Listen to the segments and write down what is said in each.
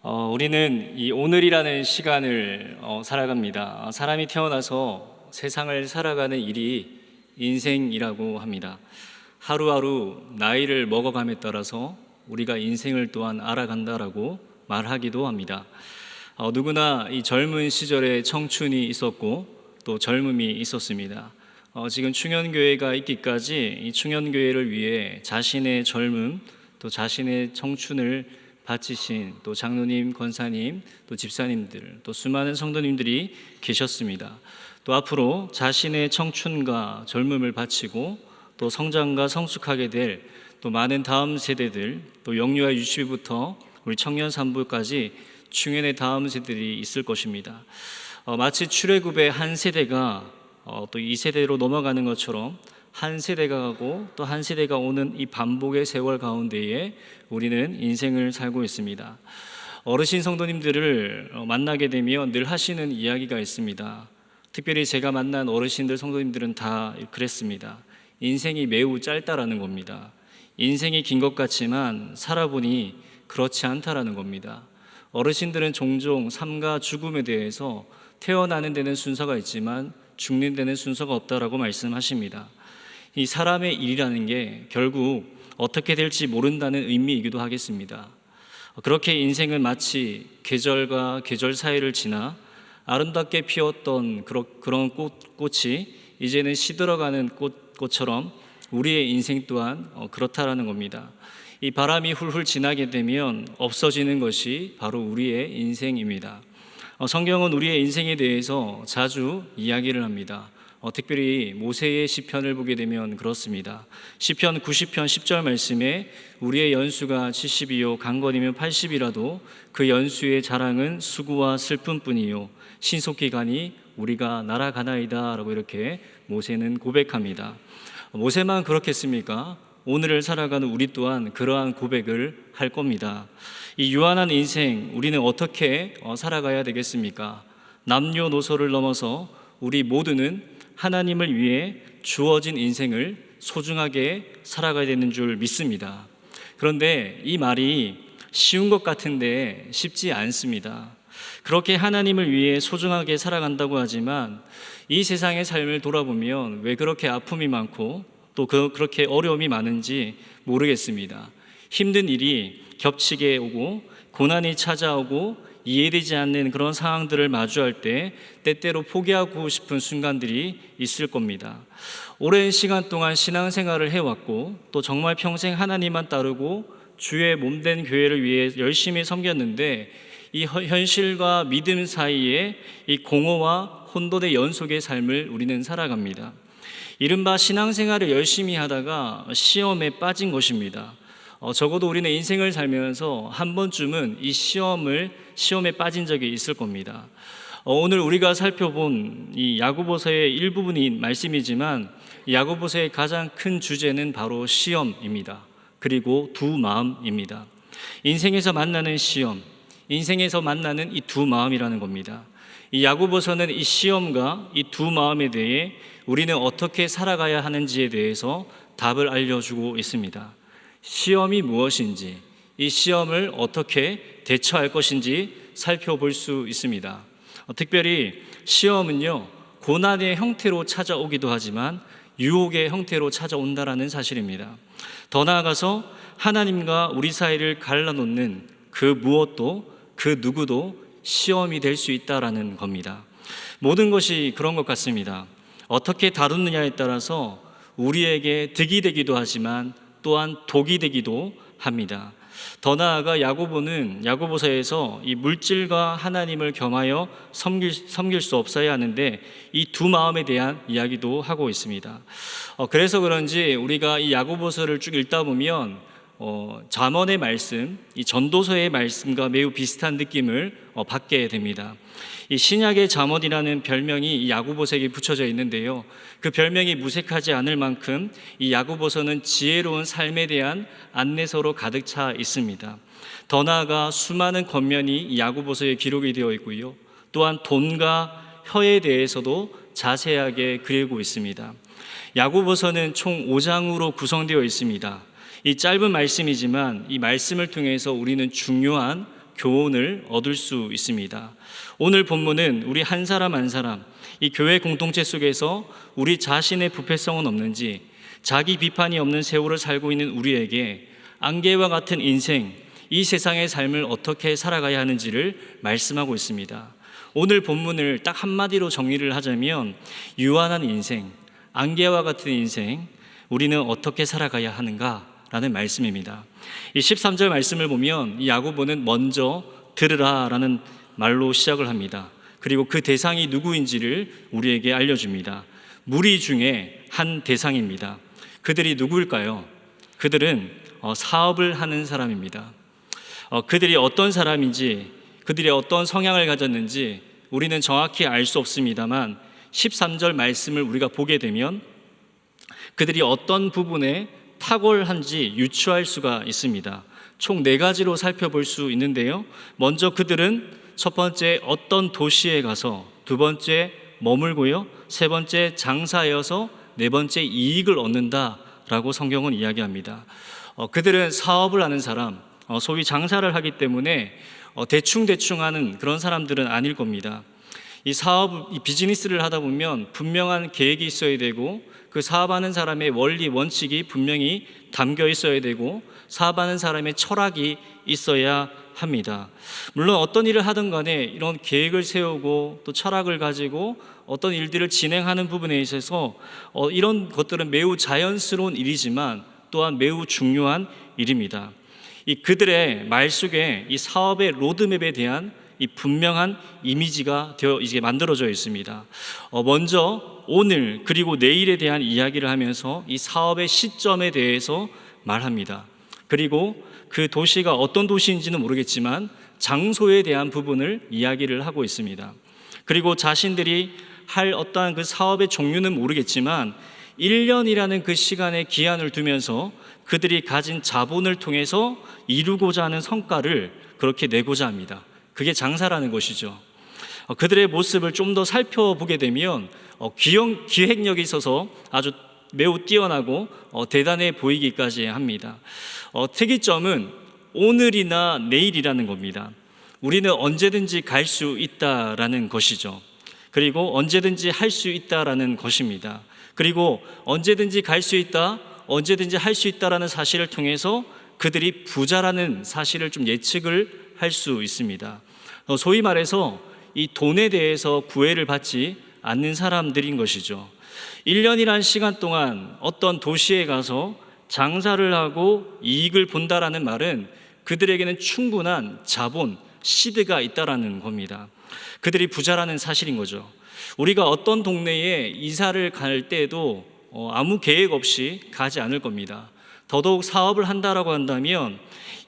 우리는 이 오늘이라는 시간을 살아갑니다. 사람이 태어나서 세상을 살아가는 일이 인생이라고 합니다. 하루하루 나이를 먹어감에 따라서 우리가 인생을 또한 알아간다라고 말하기도 합니다. 누구나 이 젊은 시절에 청춘이 있었고 또 젊음이 있었습니다. 지금 충현교회가 있기까지 이 충현교회를 위해 자신의 젊음 또 자신의 청춘을 바치신 또 장로님, 권사님, 또 집사님들, 또 수많은 성도님들이 계셨습니다. 또 앞으로 자신의 청춘과 젊음을 바치고 또 성장과 성숙하게 될 또 많은 다음 세대들, 또 영유아 유치부터 우리 청년 산부까지 충현의 다음 세대들이 있을 것입니다. 마치 출애굽의 한 세대가 또 이 세대로 넘어가는 것처럼 한 세대가 가고 또 한 세대가 오는 이 반복의 세월 가운데에 우리는 인생을 살고 있습니다. 어르신 성도님들을 만나게 되면 늘 하시는 이야기가 있습니다. 특별히 제가 만난 어르신들 성도님들은 다 그랬습니다. 인생이 매우 짧다라는 겁니다. 인생이 긴 것 같지만 살아보니 그렇지 않다라는 겁니다. 어르신들은 종종 삶과 죽음에 대해서 태어나는 데는 순서가 있지만 죽는 데는 순서가 없다라고 말씀하십니다. 이 사람의 일이라는 게 결국 어떻게 될지 모른다는 의미이기도 하겠습니다. 그렇게 인생은 마치 계절과 계절 사이를 지나 아름답게 피었던 그런 꽃이 이제는 시들어가는 꽃처럼 우리의 인생 또한 그렇다라는 겁니다. 이 바람이 훌훌 지나게 되면 없어지는 것이 바로 우리의 인생입니다. 성경은 우리의 인생에 대해서 자주 이야기를 합니다. 특별히 모세의 시편을 보게 되면 그렇습니다. 시편 90편 10절 말씀에 우리의 연수가 70이요 강건이면 80이라도 그 연수의 자랑은 수고와 슬픔뿐이요 신속히 가니 우리가 날아가나이다 라고 이렇게 모세는 고백합니다. 모세만 그렇겠습니까? 오늘을 살아가는 우리 또한 그러한 고백을 할 겁니다. 이 유한한 인생 우리는 어떻게 살아가야 되겠습니까? 남녀노소를 넘어서 우리 모두는 하나님을 위해 주어진 인생을 소중하게 살아가야 되는 줄 믿습니다. 그런데 이 말이 쉬운 것 같은데 쉽지 않습니다. 그렇게 하나님을 위해 소중하게 살아간다고 하지만 이 세상의 삶을 돌아보면 왜 그렇게 아픔이 많고 또 그렇게 어려움이 많은지 모르겠습니다. 힘든 일이 겹치게 오고 고난이 찾아오고 이해되지 않는 그런 상황들을 마주할 때 때때로 포기하고 싶은 순간들이 있을 겁니다. 오랜 시간 동안 신앙생활을 해왔고 또 정말 평생 하나님만 따르고 주의 몸된 교회를 위해 열심히 섬겼는데 이 현실과 믿음 사이에 이 공허와 혼돈의 연속의 삶을 우리는 살아갑니다. 이른바 신앙생활을 열심히 하다가 시험에 빠진 것입니다. 적어도 우리는 인생을 살면서 한 번쯤은 이 시험에 빠진 적이 있을 겁니다. 오늘 우리가 살펴본 이 야고보서의 일부분인 말씀이지만 야고보서의 가장 큰 주제는 바로 시험입니다. 그리고 두 마음입니다. 인생에서 만나는 시험, 인생에서 만나는 이 두 마음이라는 겁니다. 이 야고보서는 이 시험과 이 두 마음에 대해 우리는 어떻게 살아가야 하는지에 대해서 답을 알려주고 있습니다. 시험이 무엇인지, 이 시험을 어떻게 대처할 것인지 살펴볼 수 있습니다. 특별히 시험은요, 고난의 형태로 찾아오기도 하지만 유혹의 형태로 찾아온다라는 사실입니다. 더 나아가서 하나님과 우리 사이를 갈라놓는 그 무엇도 그 누구도 시험이 될 수 있다라는 겁니다. 모든 것이 그런 것 같습니다. 어떻게 다루느냐에 따라서 우리에게 득이 되기도 하지만 또한 독이 되기도 합니다. 더 나아가 야고보서에서 이 물질과 하나님을 겸하여 섬길 수 없어야 하는데 이 두 마음에 대한 이야기도 하고 있습니다. 그래서 그런지 우리가 이 야고보서를 쭉 읽다 보면 잠언의 말씀, 이 전도서의 말씀과 매우 비슷한 느낌을 받게 됩니다. 이 신약의 잠언이라는 별명이 이 야고보서에게 붙여져 있는데요. 그 별명이 무색하지 않을 만큼 이 야고보서는 지혜로운 삶에 대한 안내서로 가득 차 있습니다. 더 나아가 수많은 권면이 이 야고보서에 기록이 되어 있고요. 또한 돈과 혀에 대해서도 자세하게 그리고 있습니다. 야고보서는 총 5장으로 구성되어 있습니다. 이 짧은 말씀이지만 이 말씀을 통해서 우리는 중요한 교훈을 얻을 수 있습니다. 오늘 본문은 우리 한 사람 한 사람, 이 교회 공동체 속에서 우리 자신의 부패성은 없는지, 자기 비판이 없는 세월을 살고 있는 우리에게 안개와 같은 인생, 이 세상의 삶을 어떻게 살아가야 하는지를 말씀하고 있습니다. 오늘 본문을 딱 한마디로 정리를 하자면 유한한 인생, 안개와 같은 인생, 우리는 어떻게 살아가야 하는가라는 말씀입니다. 이 13절 말씀을 보면 이 야고보는 먼저 들으라라는 말로 시작을 합니다. 그리고 그 대상이 누구인지를 우리에게 알려줍니다. 무리 중에 한 대상입니다. 그들이 누구일까요? 그들은 사업을 하는 사람입니다. 그들이 어떤 사람인지, 그들이 어떤 성향을 가졌는지 우리는 정확히 알 수 없습니다만 13절 말씀을 우리가 보게 되면 그들이 어떤 부분에 탁월한지 유추할 수가 있습니다. 총 4가지로 살펴볼 수 있는데요. 먼저 그들은 첫 번째 어떤 도시에 가서, 두 번째 머물고요, 세 번째 장사하여서, 네 번째 이익을 얻는다라고 성경은 이야기합니다. 그들은 사업을 하는 사람, 소위 장사를 하기 때문에 대충 하는 그런 사람들은 아닐 겁니다. 이 비즈니스를 하다 보면 분명한 계획이 있어야 되고, 그 사업하는 사람의 원리 원칙이 분명히 담겨 있어야 되고, 사업하는 사람의 철학이 있어야 합니다. 물론 어떤 일을 하든 간에 이런 계획을 세우고 또 철학을 가지고 어떤 일들을 진행하는 부분에 있어서 이런 것들은 매우 자연스러운 일이지만 또한 매우 중요한 일입니다. 그들의 말 속에 이 사업의 로드맵에 대한 이 분명한 이미지가 이제 만들어져 있습니다. 먼저 오늘 그리고 내일에 대한 이야기를 하면서 이 사업의 시점에 대해서 말합니다. 그리고 그 도시가 어떤 도시인지는 모르겠지만 장소에 대한 부분을 이야기를 하고 있습니다. 그리고 자신들이 할 어떠한 그 사업의 종류는 모르겠지만 1년이라는 그 시간의 기한을 두면서 그들이 가진 자본을 통해서 이루고자 하는 성과를 그렇게 내고자 합니다. 그게 장사라는 것이죠. 그들의 모습을 좀 더 살펴보게 되면 기획력이 있어서 아주 매우 뛰어나고 대단해 보이기까지 합니다. 특이점은 오늘이나 내일이라는 겁니다. 우리는 언제든지 갈 수 있다라는 것이죠. 그리고 언제든지 할 수 있다라는 것입니다. 그리고 언제든지 갈 수 있다, 언제든지 할 수 있다라는 사실을 통해서 그들이 부자라는 사실을 좀 예측을 할 수 있습니다. 소위 말해서 이 돈에 대해서 구애를 받지 않는 사람들인 것이죠. 1년이란 시간 동안 어떤 도시에 가서 장사를 하고 이익을 본다라는 말은 그들에게는 충분한 자본, 시드가 있다라는 겁니다. 그들이 부자라는 사실인 거죠. 우리가 어떤 동네에 이사를 갈 때도 아무 계획 없이 가지 않을 겁니다. 더더욱 사업을 한다라고 한다면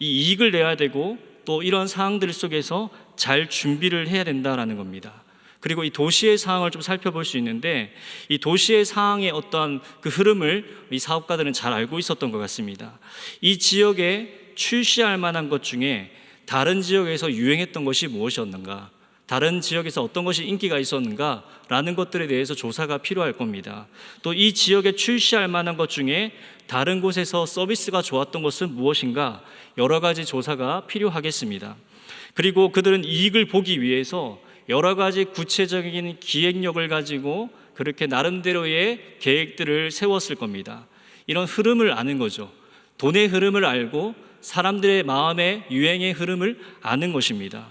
이 이익을 내야 되고 또 이런 상황들 속에서 잘 준비를 해야 된다라는 겁니다. 그리고 이 도시의 상황을 좀 살펴볼 수 있는데 이 도시의 상황의 어떤 그 흐름을 이 사업가들은 잘 알고 있었던 것 같습니다. 이 지역에 출시할 만한 것 중에 다른 지역에서 유행했던 것이 무엇이었는가, 다른 지역에서 어떤 것이 인기가 있었는가 라는 것들에 대해서 조사가 필요할 겁니다. 또 이 지역에 출시할 만한 것 중에 다른 곳에서 서비스가 좋았던 것은 무엇인가, 여러 가지 조사가 필요하겠습니다. 그리고 그들은 이익을 보기 위해서 여러 가지 구체적인 기획력을 가지고 그렇게 나름대로의 계획들을 세웠을 겁니다. 이런 흐름을 아는 거죠. 돈의 흐름을 알고 사람들의 마음의 유행의 흐름을 아는 것입니다.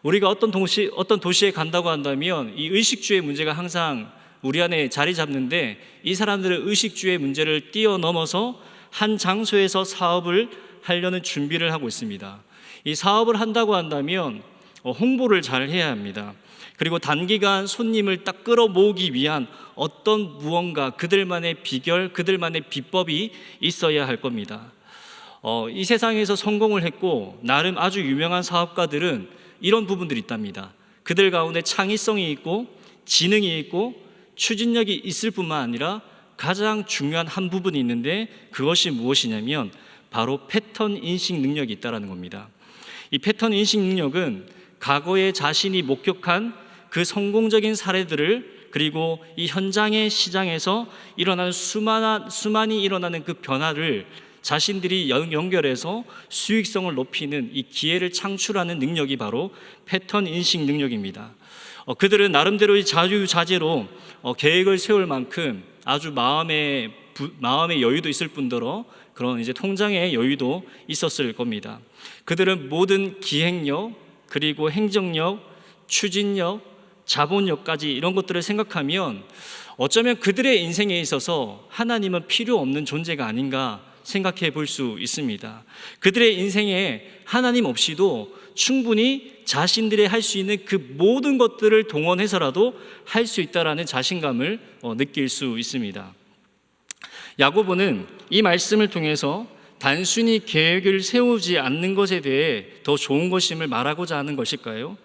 우리가 어떤 도시에 간다고 한다면 이 의식주의 문제가 항상 우리 안에 자리 잡는데, 이 사람들은 의식주의 문제를 뛰어넘어서 한 장소에서 사업을 하려는 준비를 하고 있습니다. 이 사업을 한다고 한다면 홍보를 잘 해야 합니다. 그리고 단기간 손님을 딱 끌어모으기 위한 어떤 무언가 그들만의 비결, 그들만의 비법이 있어야 할 겁니다. 이 세상에서 성공을 했고 나름 아주 유명한 사업가들은 이런 부분들이 있답니다. 그들 가운데 창의성이 있고 지능이 있고 추진력이 있을 뿐만 아니라 가장 중요한 한 부분이 있는데, 그것이 무엇이냐면 바로 패턴 인식 능력이 있다는 겁니다. 이 패턴 인식 능력은 과거에 자신이 목격한 그 성공적인 사례들을, 그리고 이 현장의 시장에서 일어나는 수많이 일어나는 그 변화를 자신들이 연결해서 수익성을 높이는 이 기회를 창출하는 능력이 바로 패턴 인식 능력입니다. 그들은 나름대로의 자유자재로 계획을 세울 만큼 아주 마음의 여유도 있을 뿐더러 그런 이제 통장의 여유도 있었을 겁니다. 그들은 모든 기획력, 그리고 행정력, 추진력, 자본력까지 이런 것들을 생각하면 어쩌면 그들의 인생에 있어서 하나님은 필요 없는 존재가 아닌가 생각해 볼 수 있습니다. 그들의 인생에 하나님 없이도 충분히 자신들이 할 수 있는 그 모든 것들을 동원해서라도 할 수 있다라는 자신감을 느낄 수 있습니다. 야고보는 이 말씀을 통해서 단순히 계획을 세우지 않는 것에 대해 더 좋은 것임을 말하고자 하는 것일까요?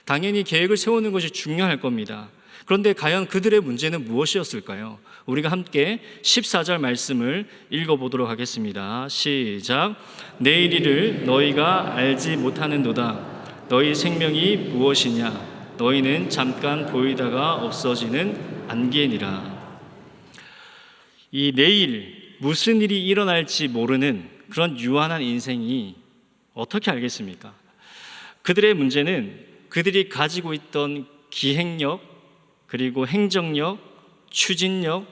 당연히 계획을 세우는 것이 중요할 겁니다. 그런데 과연 그들의 문제는 무엇이었을까요? 우리가 함께 14절 말씀을 읽어보도록 하겠습니다. 시작. 내일 일을 너희가 알지 못하는도다. 너희 생명이 무엇이냐? 너희는 잠깐 보이다가 없어지는 안개니라. 이 내일 무슨 일이 일어날지 모르는 그런 유한한 인생이 어떻게 알겠습니까? 그들의 문제는 그들이 가지고 있던 기획력, 그리고 행정력, 추진력,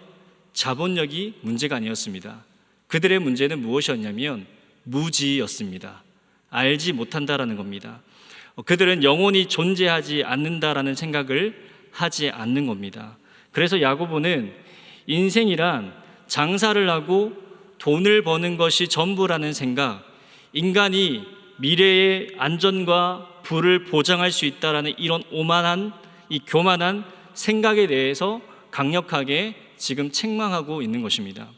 자본력이 문제가 아니었습니다. 그들의 문제는 무엇이었냐면 무지였습니다. 알지 못한다라는 겁니다. 그들은 영원히 존재하지 않는다라는 생각을 하지 않는 겁니다. 그래서 야고보는 인생이란 장사를 하고 돈을 버는 것이 전부라는 생각, 인간이 미래의 안전과 부를 보장할 수 있다라는 이런 오만한, 이 교만한 생각에 대해서 강력하게 지금 책망하고 있는 것입니다.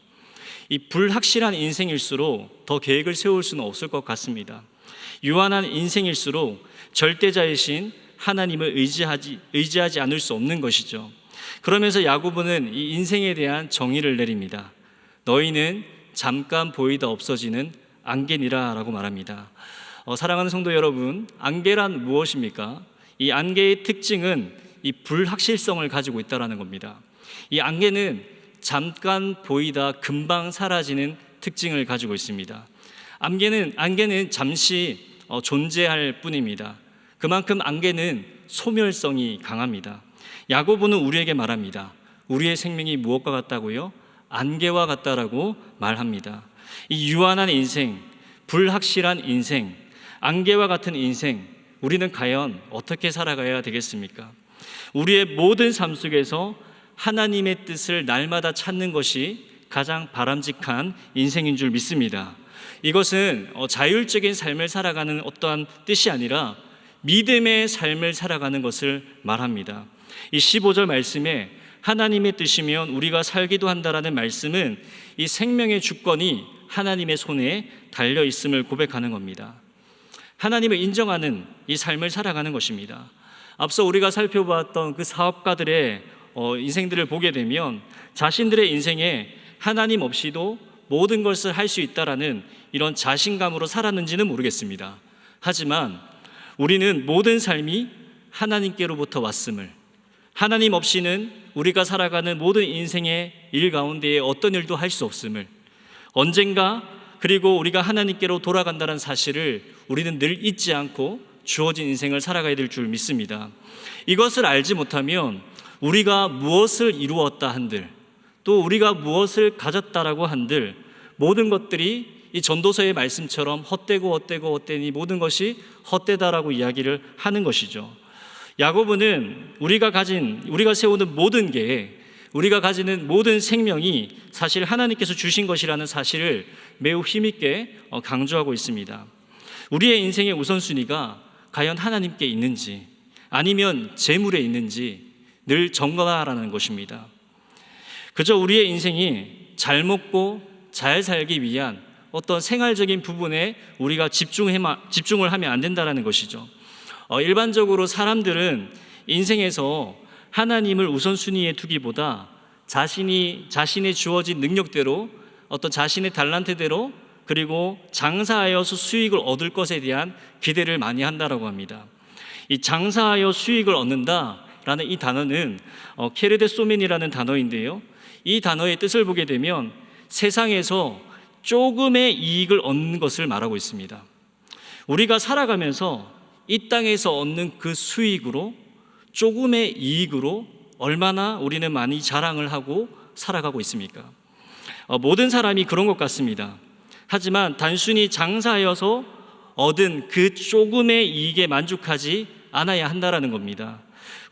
이 불확실한 인생일수록 더 계획을 세울 수는 없을 것 같습니다. 유한한 인생일수록 절대자이신 하나님을 의지하지 않을 수 없는 것이죠. 그러면서 야고보는 이 인생에 대한 정의를 내립니다. 너희는 잠깐 보이다 없어지는 안개니라 라고 말합니다. 사랑하는 성도 여러분, 안개란 무엇입니까? 이 안개의 특징은 이 불확실성을 가지고 있다는 겁니다. 이 안개는 잠깐 보이다 금방 사라지는 특징을 가지고 있습니다. 안개는 잠시 존재할 뿐입니다. 그만큼 안개는 소멸성이 강합니다. 야고보는 우리에게 말합니다. 우리의 생명이 무엇과 같다고요? 안개와 같다라고 말합니다. 이 유한한 인생, 불확실한 인생, 안개와 같은 인생, 우리는 과연 어떻게 살아가야 되겠습니까? 우리의 모든 삶 속에서 하나님의 뜻을 날마다 찾는 것이 가장 바람직한 인생인 줄 믿습니다. 이것은 자율적인 삶을 살아가는 어떠한 뜻이 아니라 믿음의 삶을 살아가는 것을 말합니다. 이 15절 말씀에 하나님의 뜻이면 우리가 살기도 한다라는 말씀은 이 생명의 주권이 하나님의 손에 달려 있음을 고백하는 겁니다. 하나님을 인정하는 이 삶을 살아가는 것입니다. 앞서 우리가 살펴보았던 그 사업가들의 인생들을 보게 되면 자신들의 인생에 하나님 없이도 모든 것을 할 수 있다라는 이런 자신감으로 살았는지는 모르겠습니다. 하지만 우리는 모든 삶이 하나님께로부터 왔음을, 하나님 없이는 우리가 살아가는 모든 인생의 일 가운데에 어떤 일도 할 수 없음을, 언젠가 그리고 우리가 하나님께로 돌아간다는 사실을 우리는 늘 잊지 않고 주어진 인생을 살아가야 될 줄 믿습니다. 이것을 알지 못하면 우리가 무엇을 이루었다 한들, 또 우리가 무엇을 가졌다라고 한들 모든 것들이 이 전도서의 말씀처럼 헛되니 모든 것이 헛되다라고 이야기를 하는 것이죠. 야고보는 우리가 세우는 모든 계획, 우리가 가지는 모든 생명이 사실 하나님께서 주신 것이라는 사실을 매우 힘있게 강조하고 있습니다. 우리의 인생의 우선순위가 과연 하나님께 있는지 아니면 재물에 있는지 늘 점검하라는 것입니다. 그저 우리의 인생이 잘 먹고 잘 살기 위한 어떤 생활적인 부분에 우리가 집중을 하면 안 된다는 것이죠. 일반적으로 사람들은 인생에서 하나님을 우선순위에 두기보다 자신의 주어진 능력대로 어떤 자신의 달란트대로 그리고 장사하여서 수익을 얻을 것에 대한 기대를 많이 한다라고 합니다. 이 장사하여 수익을 얻는다라는 이 단어는 케르데 소멘이라는 단어인데요. 이 단어의 뜻을 보게 되면 세상에서 조금의 이익을 얻는 것을 말하고 있습니다. 우리가 살아가면서 이 땅에서 얻는 그 수익으로, 조금의 이익으로 얼마나 우리는 많이 자랑을 하고 살아가고 있습니까? 모든 사람이 그런 것 같습니다. 하지만 단순히 장사하여서 얻은 그 조금의 이익에 만족하지 않아야 한다라는 겁니다.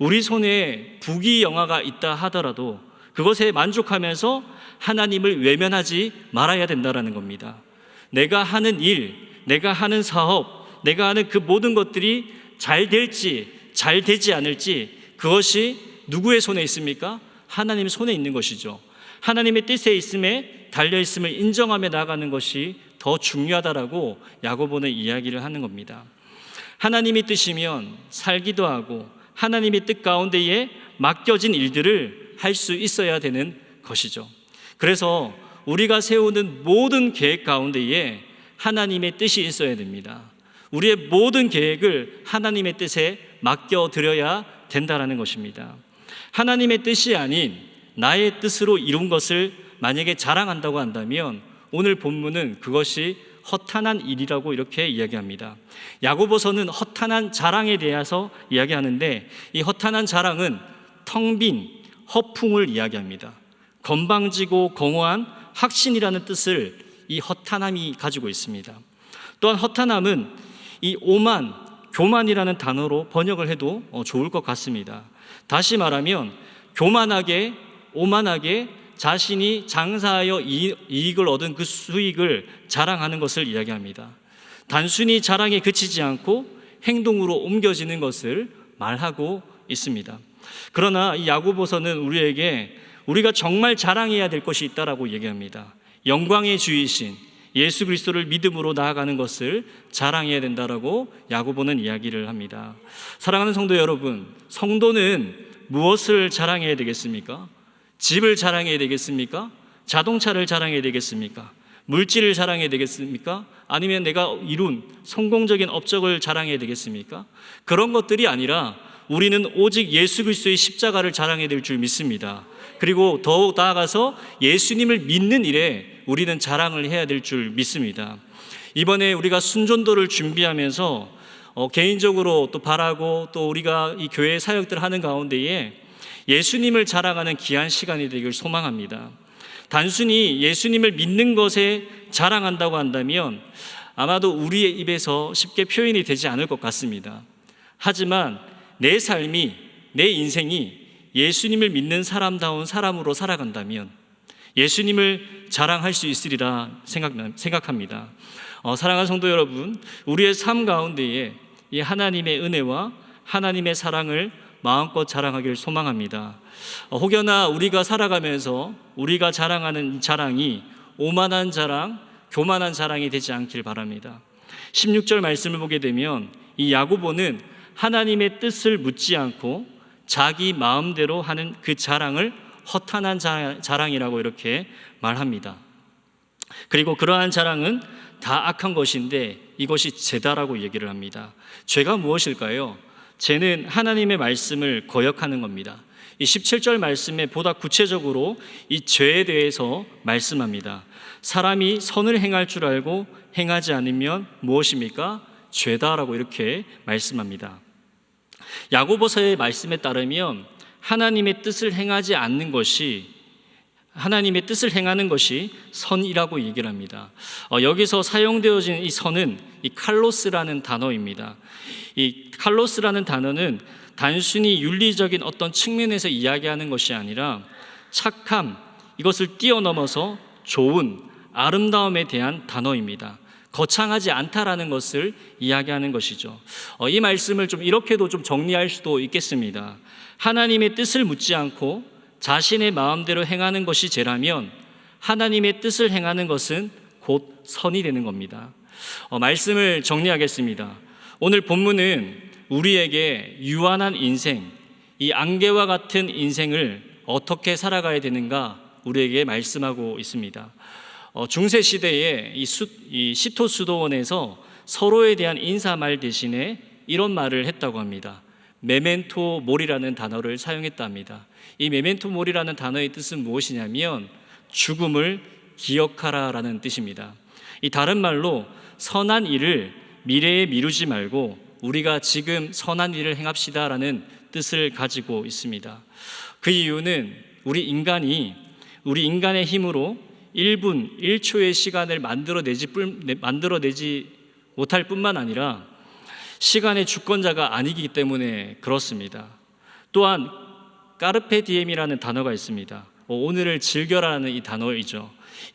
우리 손에 부귀영화가 있다 하더라도 그것에 만족하면서 하나님을 외면하지 말아야 된다라는 겁니다. 내가 하는 일, 내가 하는 사업, 내가 하는 그 모든 것들이 잘 될지 잘 되지 않을지 그것이 누구의 손에 있습니까? 하나님의 손에 있는 것이죠. 하나님의 뜻에 있음에 달려있음을 인정하며 나아가는 것이 더 중요하다라고 야고보는 이야기를 하는 겁니다. 하나님의 뜻이면 살기도 하고 하나님의 뜻 가운데에 맡겨진 일들을 할 수 있어야 되는 것이죠. 그래서 우리가 세우는 모든 계획 가운데에 하나님의 뜻이 있어야 됩니다. 우리의 모든 계획을 하나님의 뜻에 맡겨드려야 된다는 것입니다. 하나님의 뜻이 아닌 나의 뜻으로 이룬 것을 만약에 자랑한다고 한다면 오늘 본문은 그것이 허탄한 일이라고 이렇게 이야기합니다. 야고보서는 허탄한 자랑에 대해서 이야기하는데 이 허탄한 자랑은 텅 빈 허풍을 이야기합니다. 건방지고 공허한 확신이라는 뜻을 이 허탄함이 가지고 있습니다. 또한 허탄함은 이 오만, 교만이라는 단어로 번역을 해도 좋을 것 같습니다. 다시 말하면 교만하게, 오만하게 자신이 장사하여 이익을 얻은 그 수익을 자랑하는 것을 이야기합니다. 단순히 자랑에 그치지 않고 행동으로 옮겨지는 것을 말하고 있습니다. 그러나 이 야고보서는 우리에게 우리가 정말 자랑해야 될 것이 있다라고 얘기합니다. 영광의 주이신 예수 그리스도를 믿음으로 나아가는 것을 자랑해야 된다라고 야고보는 이야기를 합니다. 사랑하는 성도 여러분, 성도는 무엇을 자랑해야 되겠습니까? 집을 자랑해야 되겠습니까? 자동차를 자랑해야 되겠습니까? 물질을 자랑해야 되겠습니까? 아니면 내가 이룬 성공적인 업적을 자랑해야 되겠습니까? 그런 것들이 아니라 우리는 오직 예수 그리스도의 십자가를 자랑해야 될 줄 믿습니다. 그리고 더욱 나아가서 예수님을 믿는 일에 우리는 자랑을 해야 될 줄 믿습니다. 이번에 우리가 순전도를 준비하면서 개인적으로 또 바라고 또 우리가 이 교회 사역들 하는 가운데에 예수님을 자랑하는 귀한 시간이 되길 소망합니다. 단순히 예수님을 믿는 것에 자랑한다고 한다면 아마도 우리의 입에서 쉽게 표현이 되지 않을 것 같습니다. 하지만 내 삶이, 내 인생이 예수님을 믿는 사람다운 사람으로 살아간다면 예수님을 자랑할 수 있으리라 생각합니다. 사랑하는 성도 여러분, 우리의 삶 가운데에 이 하나님의 은혜와 하나님의 사랑을 마음껏 자랑하기를 소망합니다. 혹여나 우리가 살아가면서 우리가 자랑하는 자랑이 오만한 자랑, 교만한 자랑이 되지 않길 바랍니다. 16절 말씀을 보게 되면 이 야고보는 하나님의 뜻을 묻지 않고 자기 마음대로 하는 그 자랑을 허탄한 자랑이라고 이렇게 말합니다. 그리고 그러한 자랑은 다 악한 것인데 이것이 죄다라고 얘기를 합니다. 죄가 무엇일까요? 죄는 하나님의 말씀을 거역하는 겁니다. 이 17절 말씀에 보다 구체적으로 이 죄에 대해서 말씀합니다. 사람이 선을 행할 줄 알고 행하지 않으면 무엇입니까? 죄다라고 이렇게 말씀합니다. 야고보서의 말씀에 따르면 하나님의 뜻을 행하지 않는 것이 하나님의 뜻을 행하는 것이 선이라고 얘기를 합니다. 여기서 사용되어진 이 선은 이 칼로스라는 단어입니다. 이 칼로스라는 단어는 단순히 윤리적인 어떤 측면에서 이야기하는 것이 아니라 착함, 이것을 뛰어넘어서 좋은, 아름다움에 대한 단어입니다. 거창하지 않다라는 것을 이야기하는 것이죠. 이 말씀을 좀 이렇게도 좀 정리할 수도 있겠습니다. 하나님의 뜻을 묻지 않고 자신의 마음대로 행하는 것이 죄라면 하나님의 뜻을 행하는 것은 곧 선이 되는 겁니다. 말씀을 정리하겠습니다. 오늘 본문은 우리에게 유한한 인생, 이 안개와 같은 인생을 어떻게 살아가야 되는가 우리에게 말씀하고 있습니다. 중세 시대에 이 시토 수도원에서 서로에 대한 인사말 대신에 이런 말을 했다고 합니다. 메멘토 모리라는 단어를 사용했답니다. 이 메멘토 모리라는 단어의 뜻은 무엇이냐면 죽음을 기억하라라는 뜻입니다. 이 다른 말로 선한 일을 미래에 미루지 말고 우리가 지금 선한 일을 행합시다라는 뜻을 가지고 있습니다. 그 이유는 우리 인간의 힘으로 1분, 1초의 시간을 만들어내지 못할 뿐만 아니라 시간의 주권자가 아니기 때문에 그렇습니다. 또한 까르페 디엠이라는 단어가 있습니다. 오늘을 즐겨라는 이 단어이죠.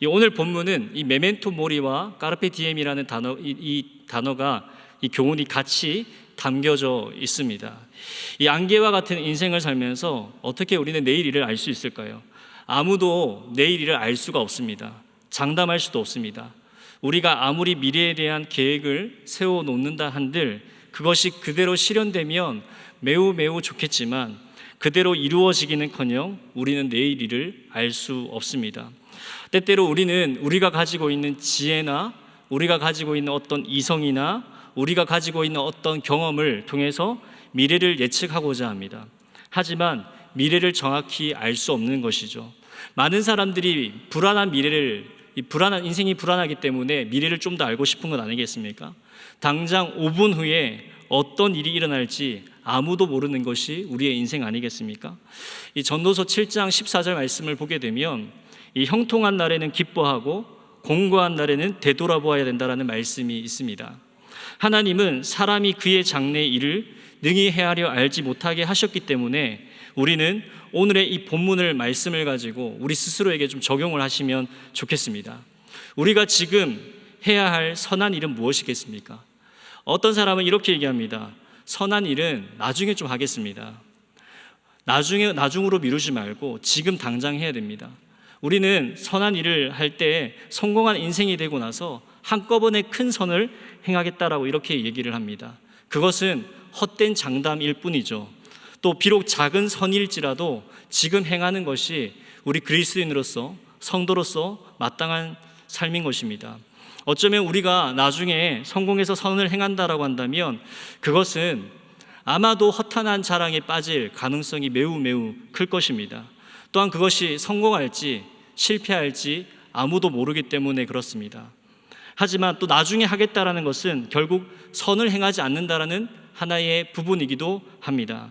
오늘 본문은 이 메멘토 모리와 까르페 디엠이라는 이 단어가 이 교훈이 같이 담겨져 있습니다. 이 안개와 같은 인생을 살면서 어떻게 우리는 내일 일을 알 수 있을까요? 아무도 내일 일을 알 수가 없습니다. 장담할 수도 없습니다. 우리가 아무리 미래에 대한 계획을 세워놓는다 한들 그것이 그대로 실현되면 매우 매우 좋겠지만 그대로 이루어지기는커녕 우리는 내일 일을 알 수 없습니다. 때때로 우리가 가지고 있는 지혜나 우리가 가지고 있는 어떤 이성이나 우리가 가지고 있는 어떤 경험을 통해서 미래를 예측하고자 합니다. 하지만 미래를 정확히 알 수 없는 것이죠. 많은 사람들이 인생이 불안하기 때문에 미래를 좀 더 알고 싶은 것 아니겠습니까? 당장 5분 후에 어떤 일이 일어날지 아무도 모르는 것이 우리의 인생 아니겠습니까? 이 전도서 7장 14절 말씀을 보게 되면 이 형통한 날에는 기뻐하고 공고한 날에는 되돌아보아야 된다라는 말씀이 있습니다. 하나님은 사람이 그의 장래의 일을 능히 헤아려 알지 못하게 하셨기 때문에 우리는 오늘의 이 본문을 말씀을 가지고 우리 스스로에게 좀 적용을 하시면 좋겠습니다. 우리가 지금 해야 할 선한 일은 무엇이겠습니까? 어떤 사람은 이렇게 얘기합니다. 선한 일은 나중에 좀 하겠습니다. 나중으로 미루지 말고 지금 당장 해야 됩니다. 우리는 선한 일을 할 때 성공한 인생이 되고 나서 한꺼번에 큰 선을 행하겠다라고 이렇게 얘기를 합니다. 그것은 헛된 장담일 뿐이죠. 또 비록 작은 선일지라도 지금 행하는 것이 우리 그리스도인으로서 성도로서 마땅한 삶인 것입니다. 어쩌면 우리가 나중에 성공해서 선을 행한다라고 한다면 그것은 아마도 허탄한 자랑에 빠질 가능성이 매우 매우 클 것입니다. 또한 그것이 성공할지 실패할지 아무도 모르기 때문에 그렇습니다. 하지만 또 나중에 하겠다라는 것은 결국 선을 행하지 않는다라는 하나의 부분이기도 합니다.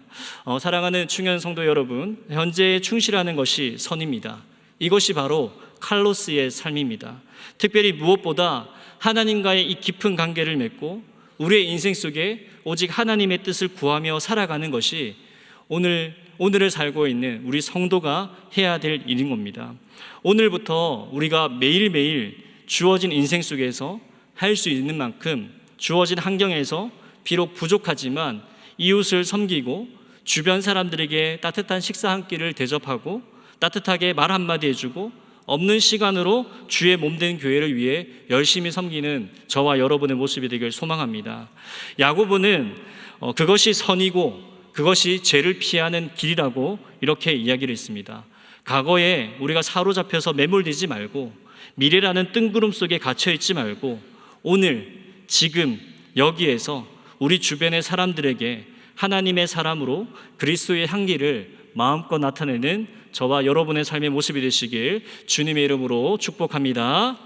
사랑하는 충현 성도 여러분, 현재에 충실하는 것이 선입니다. 이것이 바로 칼로스의 삶입니다. 특별히 무엇보다 하나님과의 이 깊은 관계를 맺고 우리의 인생 속에 오직 하나님의 뜻을 구하며 살아가는 것이 오늘을 살고 있는 우리 성도가 해야 될 일인 겁니다. 오늘부터 우리가 매일매일 주어진 인생 속에서 할 수 있는 만큼 주어진 환경에서 비록 부족하지만 이웃을 섬기고 주변 사람들에게 따뜻한 식사 한 끼를 대접하고 따뜻하게 말 한마디 해주고 없는 시간으로 주의 몸된 교회를 위해 열심히 섬기는 저와 여러분의 모습이 되길 소망합니다. 야고보는 그것이 선이고 그것이 죄를 피하는 길이라고 이렇게 이야기를 했습니다. 과거에 우리가 사로잡혀서 매몰되지 말고 미래라는 뜬구름 속에 갇혀 있지 말고 오늘 지금 여기에서 우리 주변의 사람들에게 하나님의 사람으로 그리스도의 향기를 마음껏 나타내는 저와 여러분의 삶의 모습이 되시길 주님의 이름으로 축복합니다.